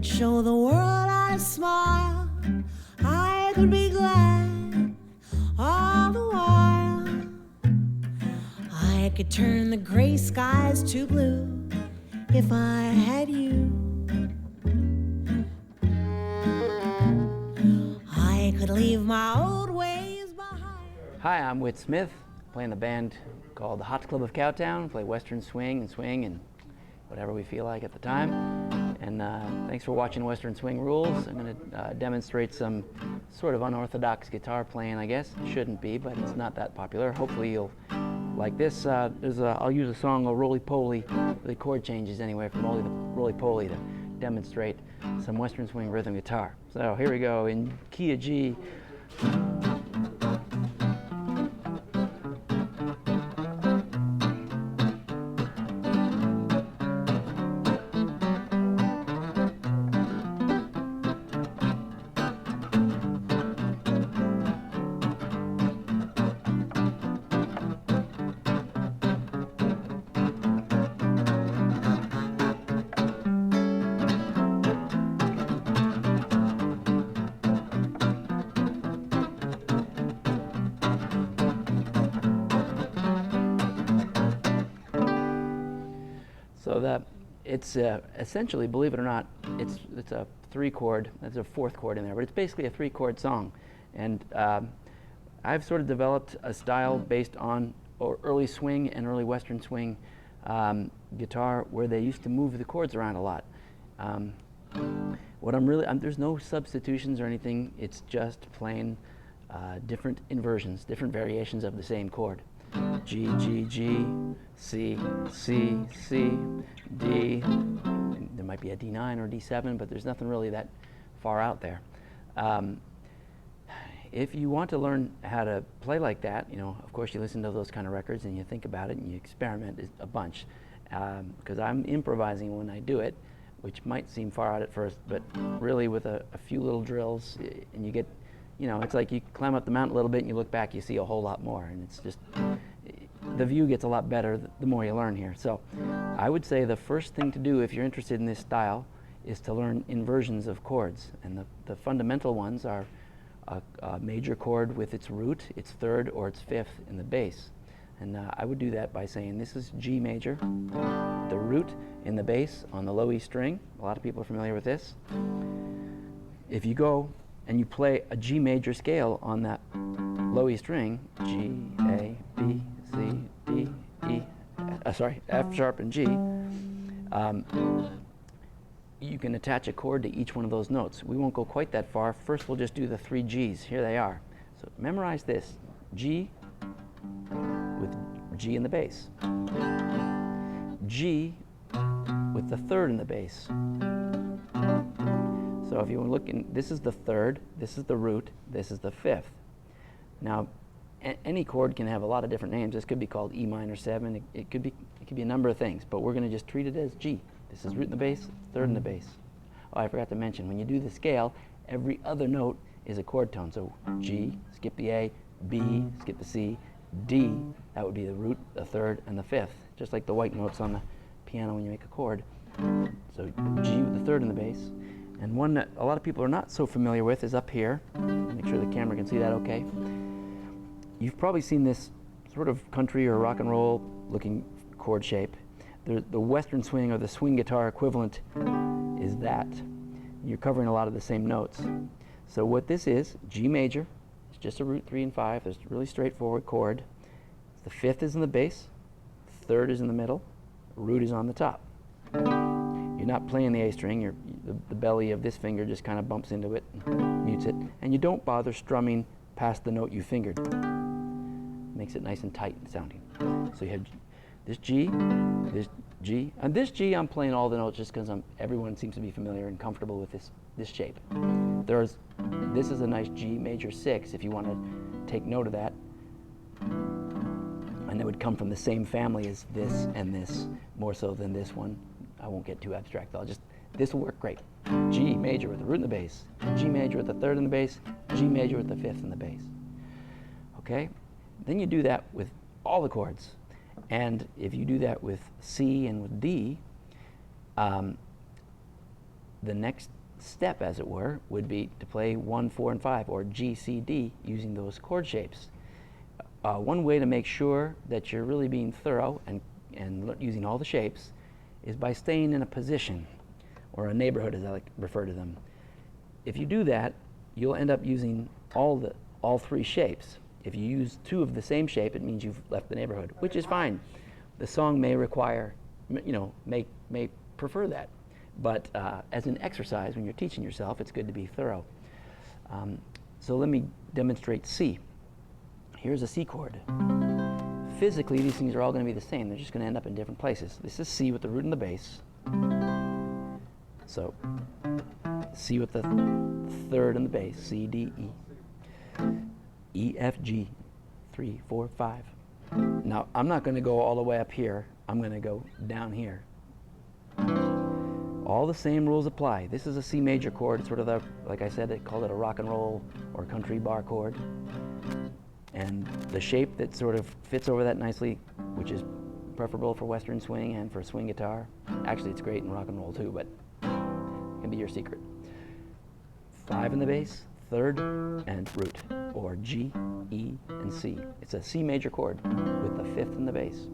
could show the world I smile, I could be glad all the while. I could turn the gray skies to blue if I had you. I could leave my old ways behind. Hi, I'm Whit Smith, playing the band called the Hot Club of Cowtown. Play Western swing and whatever we feel like at the time. And thanks for watching Western Swing Rules. I'm going to demonstrate some sort of unorthodox guitar playing, I guess. It shouldn't be, but it's not that popular. Hopefully you'll like this. I'll use a song, Roly Poly, the chord changes anyway from Roly Poly to demonstrate some Western Swing rhythm guitar. So here we go in key of G. So that it's essentially, believe it or not, it's a 3-chord. There's a 4th chord in there, but it's basically a 3-chord song. And I've sort of developed a style based on early swing and early Western swing guitar, where they used to move the chords around a lot. There's no substitutions or anything. It's just playing different inversions, different variations of the same chord. G, G, G, C, C, C, D. There might be a D9 or D7, but there's nothing really that far out there. If you want to learn how to play like that, of course you listen to those kind of records and you think about it and you experiment a bunch. Because I'm improvising when I do it, which might seem far out at first, but really with a few little drills, and you get, it's like you climb up the mountain a little bit and you look back, you see a whole lot more, and it's just, the view gets a lot better the more you learn here. So I would say the first thing to do if you're interested in this style is to learn inversions of chords. And the fundamental ones are a major chord with its root, its 3rd or its 5th in the bass. And I would do that by saying this is G major, the root in the bass on the low E string. A lot of people are familiar with this. If you go and you play a G major scale on that low E string, G, A, B, C, D, E, F sharp and G, you can attach a chord to each one of those notes. We won't go quite that far. First we'll just do the 3 Gs. Here they are. So memorize this. G with G in the bass. G with the 3rd in the bass. So if you look in, this is the 3rd, this is the root, this is the 5th. Now, any chord can have a lot of different names. This could be called E minor 7. It could be a number of things, but we're going to just treat it as G. This is root in the bass, 3rd in the bass. Oh, I forgot to mention, when you do the scale, every other note is a chord tone. So G, skip the A, B, skip the C, D, that would be the root, the 3rd, and the 5th, just like the white notes on the piano when you make a chord. So G with the 3rd in the bass. And one that a lot of people are not so familiar with is up here. Make sure the camera can see that okay. You've probably seen this sort of country or rock and roll looking chord shape. The Western swing or the swing guitar equivalent is that. You're covering a lot of the same notes. So what this is, G major, it's just a root 3 and 5. It's a really straightforward chord. The 5th is in the bass, 3rd is in the middle, root is on the top. You're not playing the A string, the belly of this finger just kind of bumps into it and mutes it, and you don't bother strumming past the note you fingered. Makes it nice and tight sounding. So you have this G, and this G I'm playing all the notes just because everyone seems to be familiar and comfortable with this shape. This is a nice G major 6 if you want to take note of that. And it would come from the same family as this and this, more so than this one. I won't get too abstract. This will work great. G major with the root in the bass, G major with the 3rd in the bass, G major with the 5th in the bass. Okay? Then you do that with all the chords. And if you do that with C and with D, the next step, as it were, would be to play 1, 4, and 5, or G, C, D, using those chord shapes. One way to make sure that you're really being thorough and using all the shapes is by staying in a position, or a neighborhood, as I like to refer to them. If you do that, you'll end up using all 3 shapes. If you use 2 of the same shape, it means you've left the neighborhood, which is fine. The song may require, may prefer that. But as an exercise, when you're teaching yourself, it's good to be thorough. So let me demonstrate C. Here's a C chord. Physically, these things are all going to be the same. They're just going to end up in different places. This is C with the root and the bass. So C with the 3rd and the bass. C, D, E. E, F, G, 3, 4, 5. Now, I'm not going to go all the way up here. I'm going to go down here. All the same rules apply. This is a C major chord. It's sort of like I said, they call it a rock and roll or country bar chord. And the shape that sort of fits over that nicely, which is preferable for Western swing and for swing guitar. Actually, it's great in rock and roll too, but it can be your secret. 5 in the bass, 3rd, and root, or G, E, and C. It's a C major chord with the 5th in the bass.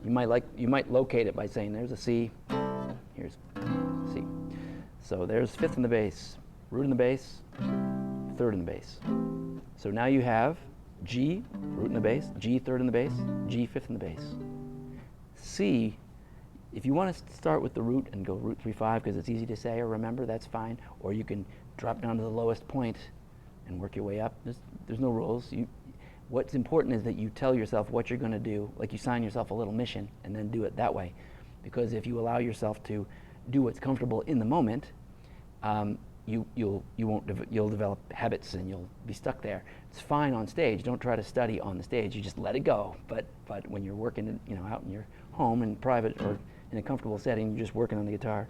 You might locate it by saying there's a C, here's C. So there's 5th in the bass, root in the bass, 3rd in the bass. So now you have G, root in the bass, G, 3rd in the bass, G, 5th in the bass. C, if you want to start with the root and go root 3, 5 because it's easy to say or remember, that's fine. Or you can drop down to the lowest point and work your way up. There's no rules. What's important is that you tell yourself what you're going to do, like you sign yourself a little mission, and then do it that way. Because if you allow yourself to do what's comfortable in the moment, you'll develop habits and you'll be stuck there. It's fine on stage. Don't try to study on the stage. You just let it go. But when you're working, out in your home in private or in a comfortable setting, you're just working on the guitar.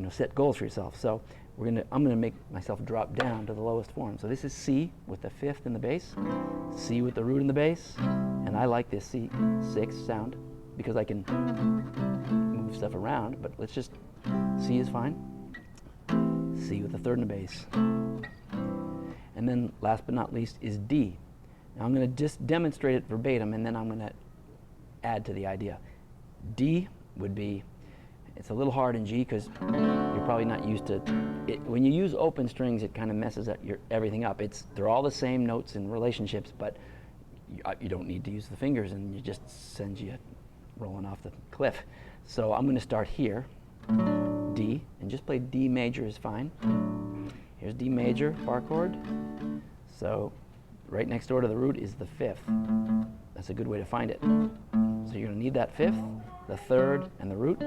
Set goals for yourself. So I'm gonna make myself drop down to the lowest form. So this is C with the 5th in the bass, C with the root in the bass, and I like this C6 sound because I can move stuff around. But let's just C is fine. C with the 3rd in the bass. And then last but not least is D. Now I'm going to just demonstrate it verbatim and then I'm going to add to the idea. D would be, it's a little hard in G because you're probably not used to it. When you use open strings, it kind of messes up everything up. They're all the same notes and relationships, but you don't need to use the fingers and it just sends you rolling off the cliff. So I'm going to start here. D, and just play D major is fine. Here's D major, bar chord. So right next door to the root is the 5th. That's a good way to find it. So you're going to need that 5th, the 3rd, and the root.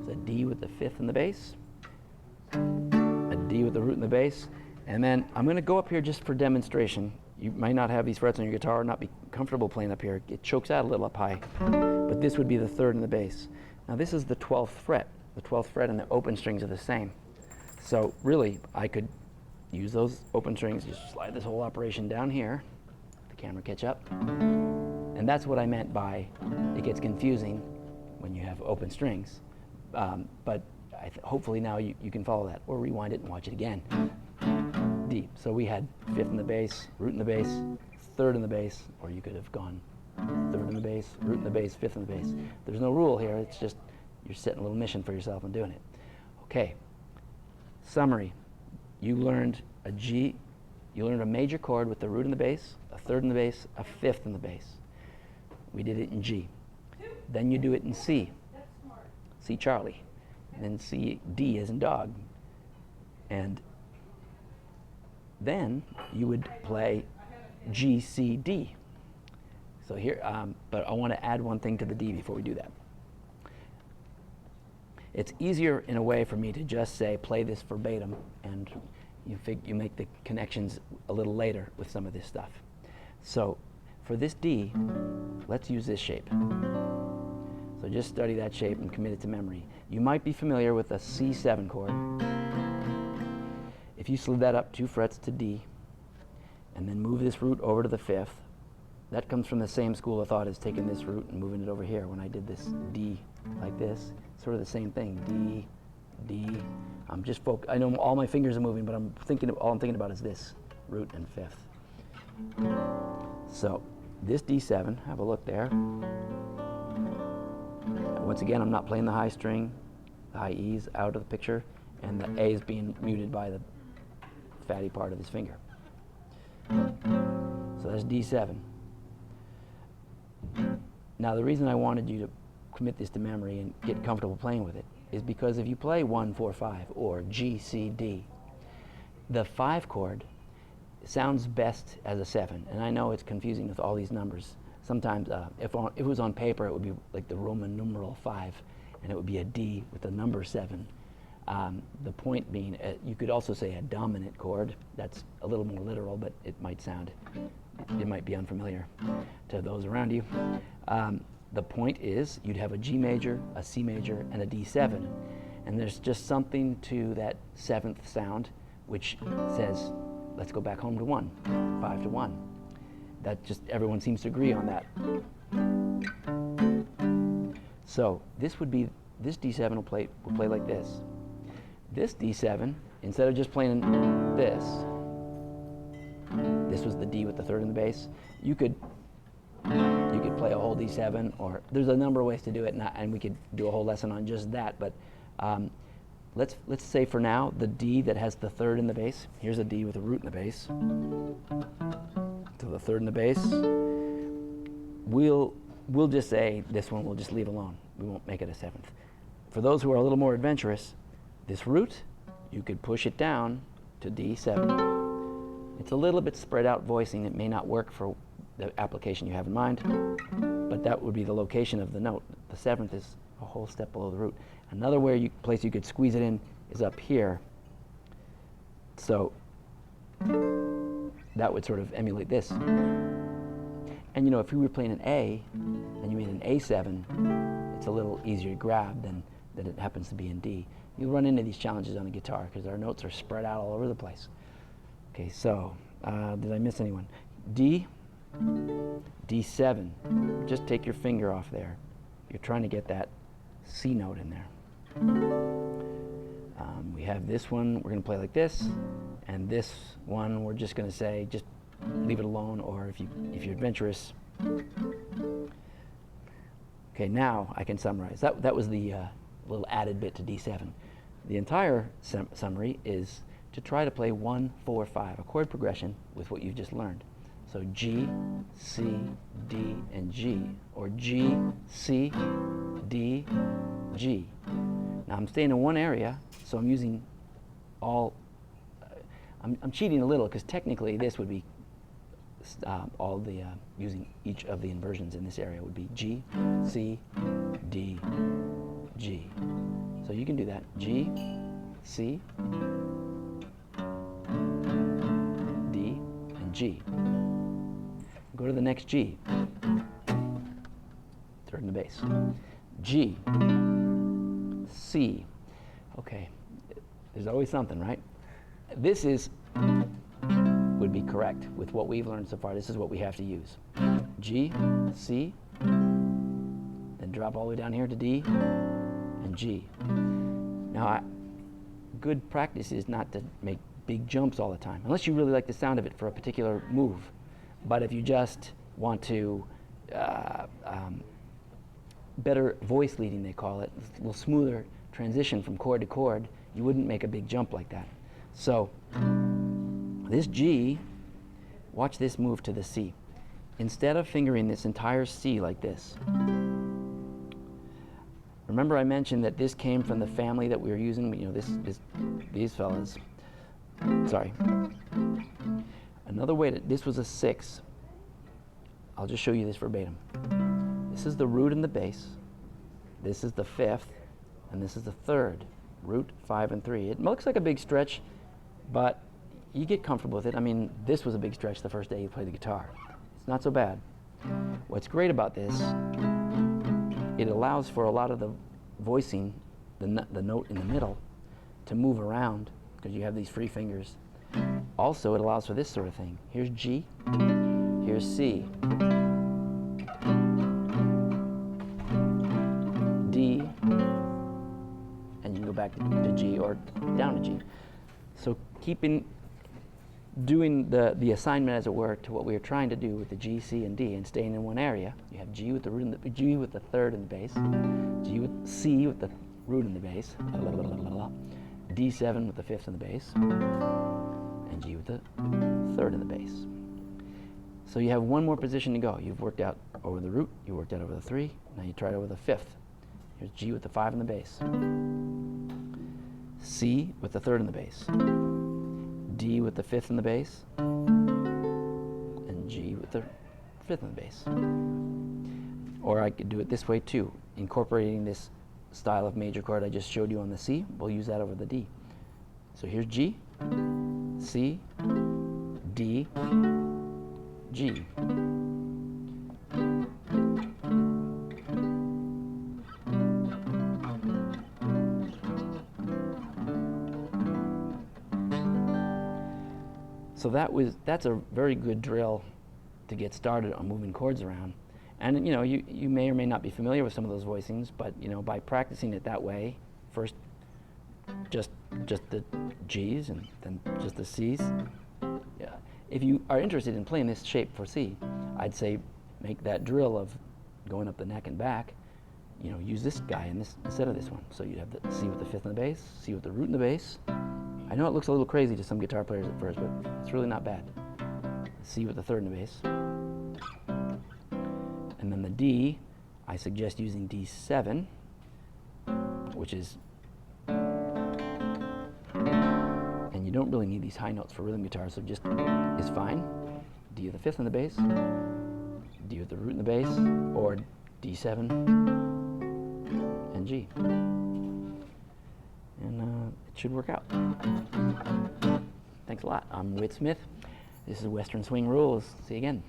It's a D with the 5th in the bass, a D with the root in the bass, and then I'm going to go up here just for demonstration. You might not have these frets on your guitar or not be comfortable playing up here. It chokes out a little up high. But this would be the 3rd in the bass. Now this is the 12th fret. The 12th fret and the open strings are the same. So really, I could use those open strings, just slide this whole operation down here. The camera catch up. And that's what I meant by it gets confusing when you have open strings. But hopefully now you can follow that, or rewind it and watch it again. D. So we had 5th in the bass, root in the bass, 3rd in the bass, or you could have gone 3rd in the bass, root in the bass, 5th in the bass. There's no rule here. It's just you're setting a little mission for yourself and doing it. Okay. Summary. You learned a G. You learned a major chord with the root in the bass, a 3rd in the bass, a 5th in the bass. We did it in G. Then you do it in C. C Charlie. And then C D as in dog. And then you would play G, C, D. So here, but I want to add one thing to the D before we do that. It's easier in a way for me to just say, play this verbatim, and you make the connections a little later with some of this stuff. So for this D, let's use this shape. So just study that shape and commit it to memory. You might be familiar with a C7 chord. If you slid that up 2 frets to D, and then move this root over to the 5th, that comes from the same school of thought as taking this root and moving it over here. When I did this D like this, sort of the same thing. D, D. I'm just I know all my fingers are moving, but all I'm thinking about is this root and fifth. So this D7, have a look there. Once again, I'm not playing the high string. The high E's out of the picture, and the A is being muted by the fatty part of his finger. So that's D7. Now the reason I wanted you to commit this to memory and get comfortable playing with it is because if you play 1, 4, 5 or G, C, D, the 5 chord sounds best as a 7. And I know it's confusing with all these numbers. Sometimes if it was on paper, it would be like the Roman numeral 5, and it would be a D with the number 7. The point being, you could also say a dominant chord. That's a little more literal, but it might be unfamiliar to those around you. The point is, you'd have a G major, a C major, and a D7. And there's just something to that 7th sound, which says, let's go back home to 1, 5 to 1. That just, everyone seems to agree on that. So this D7 will play like this. This D7, instead of just playing this was the D with the 3rd in the bass, you could play a whole D7, or there's a number of ways to do it, and we could do a whole lesson on just that, but let's say for now, the D that has the 3rd in the bass, here's a D with a root in the bass, to the 3rd in the bass, we'll just say this one we'll just leave alone. We won't make it a 7th. For those who are a little more adventurous, this root, you could push it down to D7. It's a little bit spread out voicing. It may not work for the application you have in mind, but that would be the location of the note. The 7th is a whole step below the root. Another place you could squeeze it in is up here. So that would sort of emulate this. And you know, if you were playing an A and you made an A7, it's a little easier to grab than it happens to be in D. You'll run into these challenges on the guitar because our notes are spread out all over the place. Okay, so did I miss anyone? D, D7. Just take your finger off there. You're trying to get that C note in there. We have this one, we're going to play like this, and this one we're just going to say, just leave it alone, or if you're adventurous. Okay, now I can summarize. That was the little added bit to D7. The entire summary is to try to play 1, 4, 5, a chord progression with what you've just learned. So G, C, D, and G, or G, C, D, G. Now I'm staying in one area, so I'm using all, I'm cheating a little because technically this would be using each of the inversions in this area would be G, C, D, G. So you can do that. G, C, D, and G. Go to the next G. 3rd in the bass. G, C. Okay, there's always something, right? This would be correct with what we've learned so far. This is what we have to use. G, C, then drop all the way down here to D, and G. Now, good practice is not to make big jumps all the time, unless you really like the sound of it for a particular move. But if you just want to, better voice leading, they call it, a little smoother transition from chord to chord, you wouldn't make a big jump like that. So this G, watch this move to the C. Instead of fingering this entire C like this, remember I mentioned that this came from the family that we were using, you know, these fellas. Sorry. Another way this was a 6. I'll just show you this verbatim. This is the root and the bass. This is the 5th, and this is the 3rd. Root, 5, and 3. It looks like a big stretch, but you get comfortable with it. I mean, this was a big stretch the first day you played the guitar. It's not so bad. What's great about this, it allows for a lot of the voicing, the note in the middle, to move around because you have these free fingers. Also, it allows for this sort of thing. Here's G, Here's C, D, and you can go back to G or down to G. So doing the assignment, as it were, to what we were trying to do with the G, C, and D, and staying in one area. You have G with the root and the G with the third and the bass, G with C with the root and the bass, D7 with the fifth and the bass, and G with the third and the bass. So you have one more position to go. You've worked out over the root, you worked out over the 3, now you try it over the 5th. Here's G with the 5 and the bass, C with the 3rd and the bass, D with the 5th and the bass, and G with the 5th and the bass. Or I could do it this way too, incorporating this style of major chord I just showed you on the C. We'll use that over the D. So here's G, C, D, G. So that's a very good drill to get started on moving chords around. And you know, you may or may not be familiar with some of those voicings, but you know, by practicing it that way, first just the G's and then just the C's. Yeah. If you are interested in playing this shape for C, I'd say make that drill of going up the neck and back. You know, use this guy instead of this one. So you have the C with the 5th and the bass, C with the root and the bass. I know it looks a little crazy to some guitar players at first, but it's really not bad. C with the 3rd and the bass. And then the D, I suggest using D7, which is, and you don't really need these high notes for rhythm guitar, so just is fine. D with the 5th and the bass, D with the root and the bass, or D7 and G. And it should work out. Thanks a lot. I'm Whit Smith. This is Western Swing Rules. See you again.